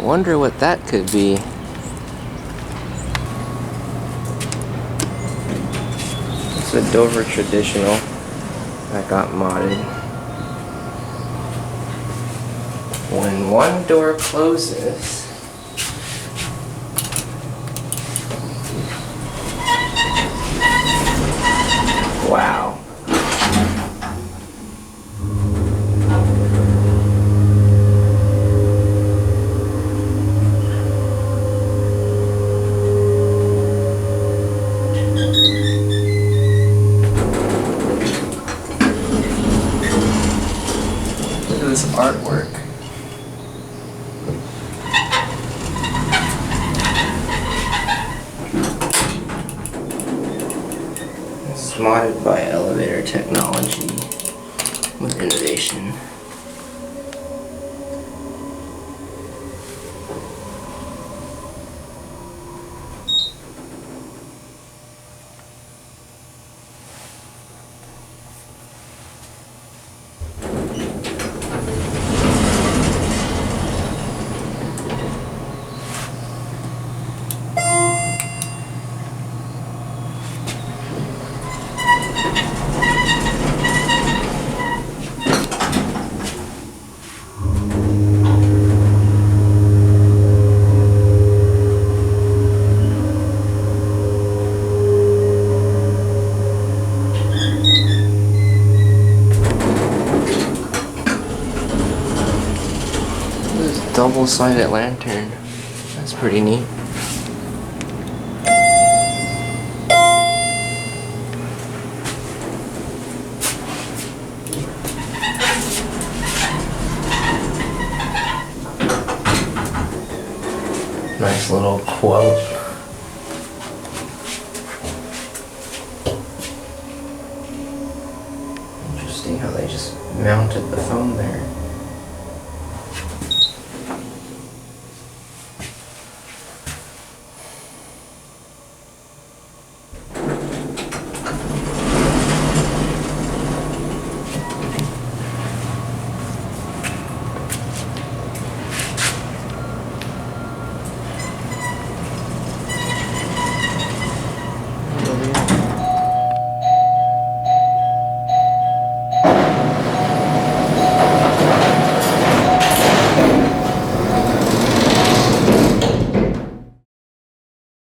wonder what that could be. It's a Dover traditional that got modded. When one door closes, wow. Look at this artwork. It's modded by elevator technology with innovation. Double-sided lantern. That's pretty neat. Nice little quote. Interesting how they just mounted the phone there.